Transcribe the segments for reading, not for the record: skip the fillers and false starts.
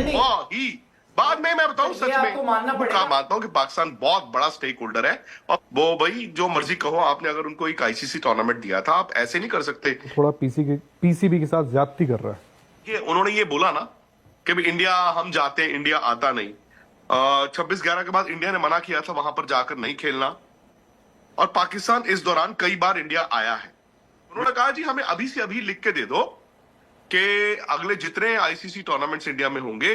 ही बाद में मैं बताऊं सच में आपको मानना पड़ेगा। मानता हूं कि पाकिस्तान बहुत बड़ा स्टेक होल्डर है और वो भाई जो मर्जी कहो आपने अगर उनको एक आईसीसी टूर्नामेंट दिया था आप ऐसे नहीं कर सकते। थोड़ा पीसीबी के साथ ज्यादती कर रहा है। कि उन्होंने ये बोला ना कि भाई इंडिया हम जाते हैं इंडिया आता नहीं। 26/11 के बाद इंडिया ने मना किया था वहां पर जाकर नहीं खेलना और पाकिस्तान इस दौरान कई बार इंडिया आया है। उन्होंने कहा जी हमें अभी से अभी लिख के दे दो कि अगले जितने आईसीसी टूर्नामेंट्स इंडिया में होंगे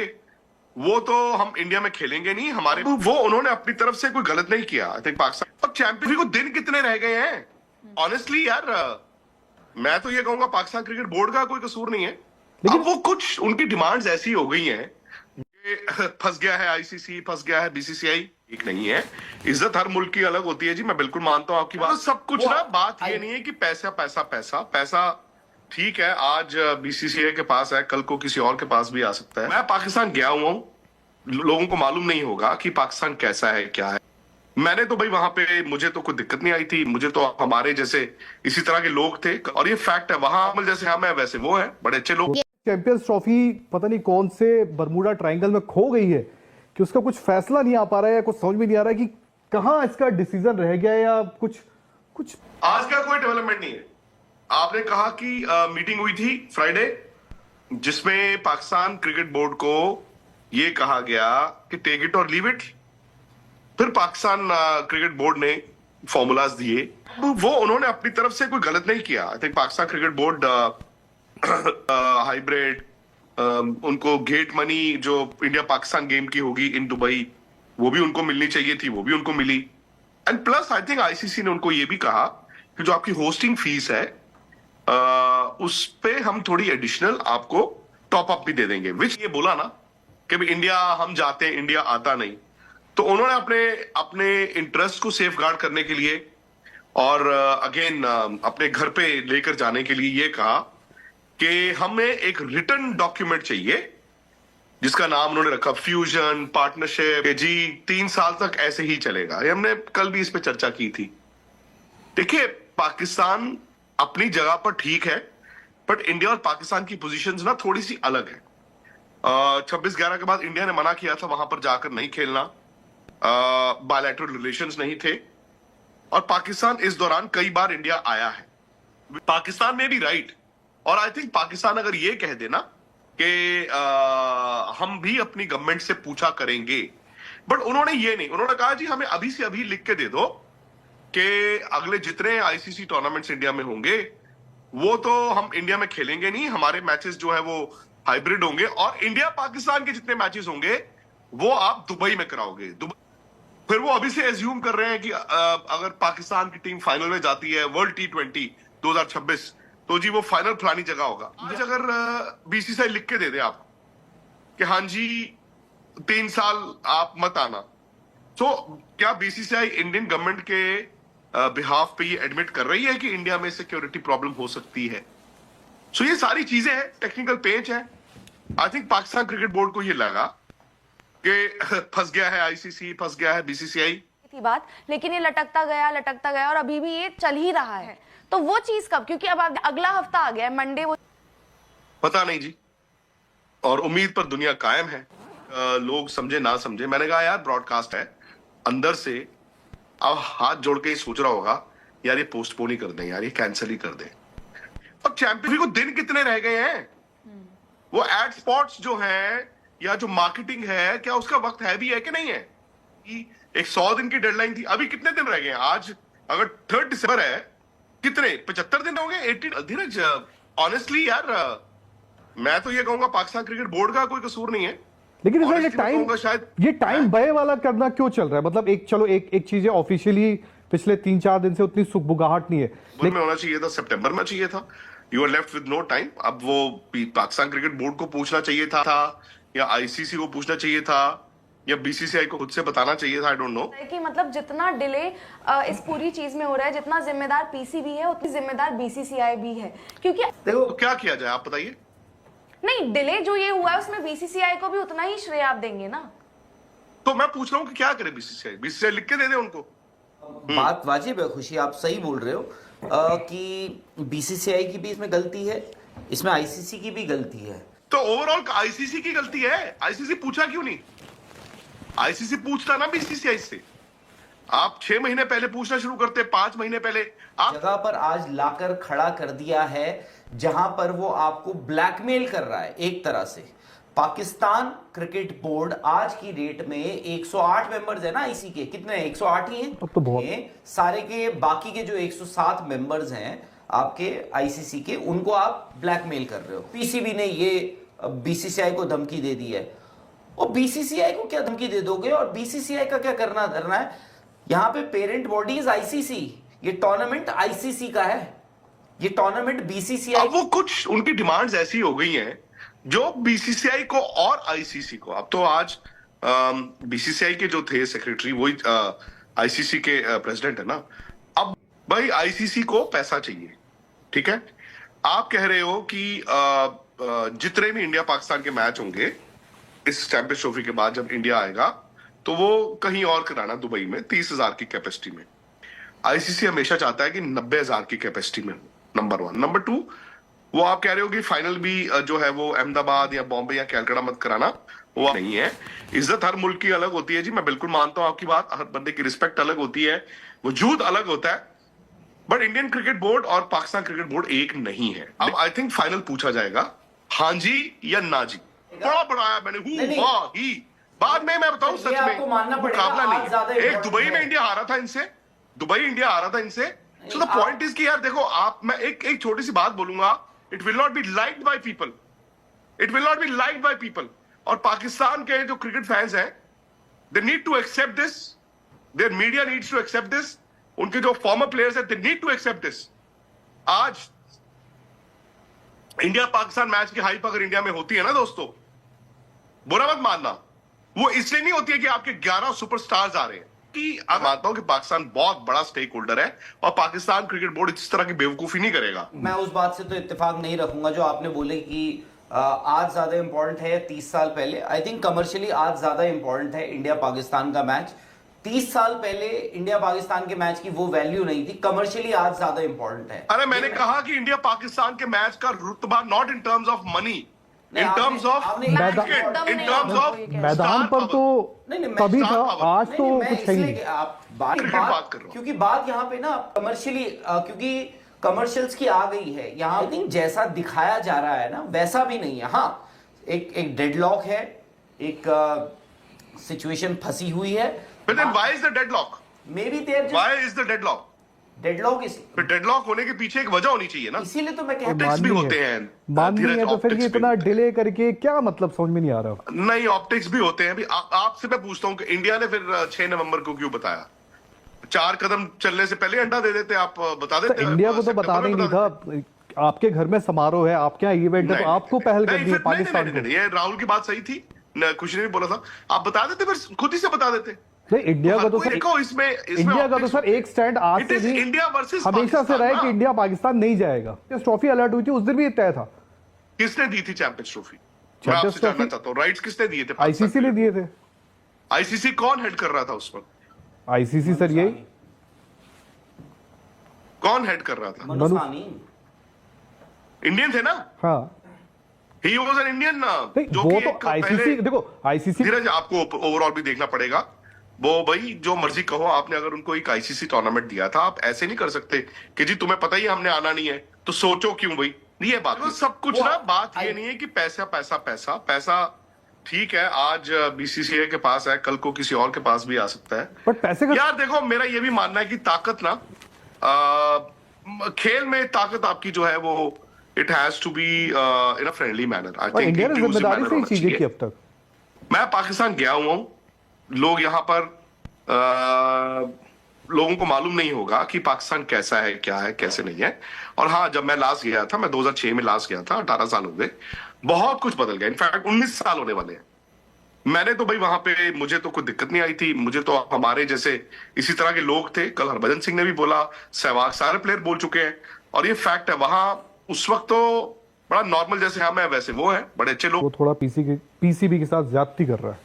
वो तो हम इंडिया में खेलेंगे नहीं हमारे वो उन्होंने अपनी तरफ से कोई गलत नहीं किया। आई थिंक पाकिस्तान और चैंपियन को दिन कितने रह गए हैं ऑनेस्टली यार मैं तो ये कहूंगा पाकिस्तान क्रिकेट बोर्ड का कोई कसूर नहीं है। लेकिन अब वो कुछ उनकी डिमांड्स ऐसी हो गई हैं फंस गया है आईसीसी फंस गया है बीसीसीआई एक नहीं है। इज्जत हर मुल्क की अलग होती है जी मैं बिल्कुल मानता हूं आपकी बात। तो सब कुछ ना बात ये नहीं है कि पैसा पैसा पैसा पैसा ठीक है आज बीसीसीआई के पास है कल को किसी और के पास भी आ सकता है। मैं पाकिस्तान गया हुआ हूं लोगों को मालूम नहीं होगा कि पाकिस्तान कैसा है क्या है। मैंने तो भाई वहां पे मुझे तो कोई दिक्कत नहीं आई थी मुझे तो हमारे जैसे इसी तरह के लोग थे और ये फैक्ट है वहां जैसे हम है वैसे वो है बड़े अच्छे लोग। चैंपियंस ट्रॉफी पता नहीं कौन से बरमूडा ट्रायंगल में खो गई है कि उसका कुछ फैसला नहीं आ पा रहा है या कुछ समझ में नहीं आ रहा है कि कहां इसका डिसीजन रह गया या कुछ आज का कोई डेवलपमेंट नहीं है। आपने कहा कि मीटिंग हुई थी फ्राइडे जिसमें पाकिस्तान क्रिकेट बोर्ड को यह कहा गया कि टेक इट और लीव इट। फिर पाकिस्तान क्रिकेट बोर्ड ने फॉर्मूलाज दिए वो उन्होंने अपनी तरफ से कोई गलत नहीं किया। I think Pakistan cricket board hybrid उनको गेट मनी जो इंडिया पाकिस्तान गेम की होगी इन दुबई वो भी उनको मिलनी चाहिए थी वो भी उनको मिली and plus I think ICC ने उनको ये भी कहा कि जो आपकी होस्टिंग फीस है उस पे हम थोड़ी एडिशनल आपको टॉप अप भी दे देंगे विच ये बोला ना कि भाई इंडिया हम जाते हैं इंडिया आता नहीं। तो उन्होंने अपने इंटरेस्ट को सेफ गार्ड करने के लिए और अगेन अपने घर पे लेकर जाने के लिए ये कहा कि हमें एक रिटन डॉक्यूमेंट चाहिए जिसका नाम उन्होंने रखा फ्यूजन पार्टनरशिप जी 3 साल तक ऐसे ही चलेगा। ये हमने कल भी इस पे चर्चा की थी। देखिए पाकिस्तान अपनी जगह पर ठीक है बट इंडिया और पाकिस्तान की पोजीशंस ना थोड़ी सी अलग है। 26/11 के बाद इंडिया ने मना किया था वहां पर जाकर नहीं खेलना बायलैटरल रिलेशंस नहीं थे और पाकिस्तान इस दौरान कई बार इंडिया आया है। पाकिस्तान में भी राइट और आई थिंक पाकिस्तान अगर ये कह देना कि हम भी अपनी गवर्नमेंट से पूछा करेंगे बट उन्होंने ये नहीं उन्होंने कहा जी हमें अभी से अभी लिख के दे दो कि अगले जितने आईसीसी टूर्नामेंट्स इंडिया में होंगे वो तो हम इंडिया में खेलेंगे नहीं हमारे मैचेस जो है वो हाइब्रिड होंगे और इंडिया पाकिस्तान के जितने मैचेस होंगे वो आप दुबई में कराओगे। फिर वो अभी से एज्यूम कर रहे हैं कि अगर पाकिस्तान की टीम फाइनल में जाती है वर्ल्ड T20 2026 तो जी वो फाइनल फलानी जगह होगा। आज अगर बीसीसीआई लिख के दे दे आप कि हाँ जी 3 साल आप मत आना तो क्या बीसीसीआई इंडियन गवर्नमेंट के बिहाफ पे ये एडमिट कर रही है कि इंडिया में सिक्योरिटी प्रॉब्लम हो सकती है। सो ये सारी चीजें हैं टेक्निकल पेच है। I think Pakistan cricket board को ये लगा कि फंस गया है आईसीसी फंस गया है बीसीसीआई थी बात लेकिन ये लटकता गया और अभी भी ये चल ही रहा है। तो वो चीज कब क्योंकि अब अगला हफ्ता आ गया है मंडे वो पता नहीं जी और उम्मीद पर दुनिया कायम है। लोग समझे ना समझे मैंने कहा यार ब्रॉडकास्ट है अंदर से अब हाथ जोड़ के ही सोच रहा होगा यार ये पोस्टपोन ही कर दें यार ये कैंसिल ही कर दें। और चैंपियन को दिन कितने रह गए हैं वो एड स्पॉट्स जो है या जो मार्केटिंग है क्या उसका वक्त है भी है कि नहीं है। एक 100 दिन की डेडलाइन थी अभी कितने दिन रह गए हैं आज अगर 3 दिसंबर है कितने 75 दिन हो गए 80 धीरज ऑनेस्टली यार मैं तो ये कहूंगा पाकिस्तान क्रिकेट बोर्ड का कोई कसूर नहीं है। लेकिन ये टाइम बय वाला करना क्यों चल रहा है मतलब एक चीज है ऑफिशियली पिछले 3-4 दिन से उतनी सुखबुगाहट नहीं है लेकिन होना चाहिए था सितंबर में चाहिए था। You are left with no time. अब वो पाकिस्तान क्रिकेट बोर्ड को पूछना चाहिए था या आईसीसी को पूछना चाहिए था या बीसीसीआई को खुद से बताना चाहिए था। आई डोंट नो कि मतलब जितना डिले इस पूरी चीज में हो रहा है जितना जिम्मेदार पीसीबी है उतनी जिम्मेदार बीसीसीआई भी है क्योंकि देखो तो क्या किया जाए आप बताइए। नहीं डिले जो ये हुआ है उसमें बीसीसीआई को भी उतना ही श्रेय आप देंगे ना। तो मैं पूछ रहा हूँ कि क्या करे बीसीसीआई लिख के दे दे उनको। बात वाजिब है खुशी आप सही बोल रहे हो कि बीसीसीआई की भी इसमें गलती है इसमें आईसीसी की भी गलती है तो ओवरऑल आईसीसी की गलती है। आईसीसी पूछा क्यों नहीं? आईसीसी पूछता ना बीसीसीआई से। आप 6 महीने पहले पूछना शुरू करते, 5 महीने पहले। आप जगह पर आज लाकर खड़ा कर दिया है जहां पर वो आपको ब्लैकमेल कर रहा है एक तरह से। पाकिस्तान क्रिकेट बोर्ड आज की डेट में 108 मेंबर्स है ना आईसी के, कितने हैं? 108 ही हैं। अब तो बहुत। ये सारे के बाकी के जो 107 मेंबर्स हैं आपके आईसीसी के, उनको आप ब्लैकमेल कर रहे हो। पीसीबी ने ये बीसीसीआई को धमकी दे दी है। और बीसीसीआई को क्या धमकी दे दोगे? और बीसीसीआई का क्या करना धरना है? यहां पे पेरेंट बॉडी इज आईसीसी। ये टूर्नामेंट आईसीसी का है, ये टूर्नामेंट बीसीसीआई। अब वो कुछ उनकी डिमांड्स ऐसी हो गई हैं जो बीसीसीआई को और आईसीसी को, अब तो आज बीसीसीआई के जो थे सेक्रेटरी वही आईसीसी के प्रेसिडेंट है ना। अब भाई आईसीसी को पैसा चाहिए, ठीक है। आप कह रहे हो कि जितने भी इंडिया पाकिस्तान के मैच होंगे इस चैंपियंस ट्रॉफी के बाद, जब इंडिया आएगा तो वो कहीं और कराना, दुबई में 30,000 की कैपेसिटी में। आईसीसी हमेशा चाहता है कि 90,000 की कैपेसिटी में हो, नंबर 1। नंबर 2, वो आप कह रहे हो कि फाइनल भी जो है वो अहमदाबाद या बॉम्बे या कैलकाटा मत कराना, वो नहीं है। इज्जत हर मुल्क की अलग होती है जी, मैं बिल्कुल मानता हूं आपकी बात। हर बंदे की रिस्पेक्ट अलग होती है, वजूद अलग होता है। बट इंडियन क्रिकेट बोर्ड और पाकिस्तान क्रिकेट बोर्ड एक नहीं है। अब आई थिंक फाइनल पूछा जाएगा, हाँ जी या ना जी। बड़ा बढ़ाया मैंने, ही बाद में मैं बताऊं सच में मुकाबला नहीं। एक दुबई में इंडिया हारा था इनसे, दुबई इंडिया हारा था इनसे। सो द पॉइंट इज कि यार देखो, आप, मैं एक छोटी सी बात बोलूंगा, it will not be liked by people, it will not be liked by people. और पाकिस्तान के जो क्रिकेट फैंस हैं, they need to accept this, their media needs to accept this, उनके जो फॉर्मर प्लेयर्स हैं, they need to accept this. आज India Pakistan match की hype अगर इंडिया में होती है ना दोस्तों, बुरा मत मानना, वो इसलिए नहीं होती है कि आपके 11 सुपरस्टार्स आ रहे हैं। कि मैं मानता हूं कि पाकिस्तान बहुत बड़ा स्टेक होल्डर है और पाकिस्तान क्रिकेट बोर्ड इस तरह की बेवकूफी नहीं करेगा। मैं उस बात से तो इत्तेफाक नहीं रखूंगा जो आपने बोले कि आज ज्यादा इंपॉर्टेंट है 30 साल पहले। आई थिंक कमर्शियली आज ज्यादा इंपॉर्टेंट है इंडिया पाकिस्तान का मैच। 30 साल पहले इंडिया पाकिस्तान के मैच की वो वैल्यू नहीं थी, कमर्शियली आज ज्यादा इंपॉर्टेंट है। अरे मैंने कहा कि इंडिया पाकिस्तान के मैच का रुतबा not in terms of money, in terms of cricket, in terms of मैदान पर तो तभी था, आज तो मैं कुछ है ही इसलिए नहीं। आप बात कर रहा हूं। क्योंकि बात यहाँ पे ना कमर्शियली, क्योंकि कमर्शियल्स की आ गई है यहाँ। आई थिंक जैसा दिखाया जा रहा है ना वैसा भी नहीं है। हाँ, एक डेडलॉक है, एक सिचुएशन फंसी हुई है। But then why is the deadlock? Maybe they're just Why is the deadlock? Deadlock इस, फिर डेडलॉक होने के पीछे एक वजह होनी चाहिए ना। इसीलिए तो मैं कह ऑप्टिक्स भी होते हैं, माननी धीरज, है तो फिर ये ऑप्टिक्स भी इतना होते हैं। डिले करके क्या मतलब, समझ में नहीं आ रहा। नहीं, ऑप्टिक्स भी होते हैं। अभी आपसे मैं पूछता हूँ कि इंडिया ने फिर 6 नवंबर को क्यों बताया? 4 कदम चलने से पहले अंडा दे देते, आप बता तो देते। इंडिया को तो सितंबर बताना ही में नहीं बता था। देते। आपके घर में समारोह है, आपके यहाँ इवेंट है, तो आपको पहल करनी है पाकिस्तान को। ये राहुल की बात सही थी, कुछ नहीं बोला था, आप बता देते, फिर खुद ही से बता देते। नहीं, इंडिया का तो सर, देखो इसमें इंडिया का तो सर एक स्टैंड आज से नहीं, इंडिया वर्सेस हमेशा से रहा है कि इंडिया पाकिस्तान नहीं जाएगा। इस ट्रॉफी अलर्ट हुई थी उस दिन भी ये तय था। किसने दी थी चैंपियंस ट्रॉफी? मैं चैंपियंस आपसे जानना ट्रॉफी चाहता हूँ, राइट्स किसने दिए थे? आईसीसी ने दिए थे। आईसीसी कौन हेड कर रहा था उस वक्त? आईसीसी सर यही कौन हेड कर रहा था? मनोज सानी इंडियन थे ना? हाँ, ही वाज एन इंडियन ना, नहीं जो वो कि तो एक आईसीसी, पहले, देखो आईसीसी, धीरज आपको ओवरऑल भी देखना पड़ेगा। वो भाई जो मर्जी कहो, आपने अगर उनको एक आईसीसी टूर्नामेंट दिया था, आप ऐसे नहीं कर सकते कि जी तुम्हें पता ही है हमने आना नहीं है तो सोचो क्यों भाई। ये बात तो सब कुछ ना, बात ये नहीं है कि पैसा पैसा पैसा पैसा। ठीक है, आज बीसीसीआई के पास है, कल को किसी और के पास भी आ सकता है। बट पैसे का यार देखो, मेरा ये भी मानना है कि ताकत ना, खेल में ताकत आपकी जो है वो it has to be in a friendly manner. I think India ने जिम्मेदारी से ही चीजें की अब तक। मैं पाकिस्तान गया हुआ हूं, लोग यहाँ पर लोगों को मालूम नहीं होगा कि पाकिस्तान कैसा है, क्या है, कैसे नहीं है। और हाँ, जब मैं लास्ट गया था, मैं 2006 में लास्ट गया था, 18 साल हो गए, बहुत कुछ बदल गया। इनफैक्ट 19 साल होने वाले हैं। मैंने तो भाई वहां पे, मुझे तो कोई दिक्कत नहीं आई थी। मुझे तो हमारे जैसे इसी तरह के लोग थे, कल हरभजन सिंह ने भी बोला, सहवाग, सारे प्लेयर बोल चुके हैं, और ये फैक्ट है। वहां उस वक्त तो बड़ा नॉर्मल, जैसे हम है वैसे वो है, बड़े अच्छे लोग। वो थोड़ा पीसीबी के साथ ज्यादती कर रहा है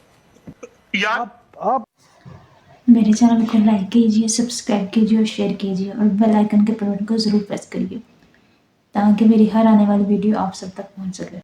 यार आप मेरे चैनल को लाइक कीजिए, सब्सक्राइब कीजिए और शेयर कीजिए और बेल आइकन के बटन को ज़रूर प्रेस करिए ताकि मेरी हर आने वाली वीडियो आप सब तक पहुंच सके।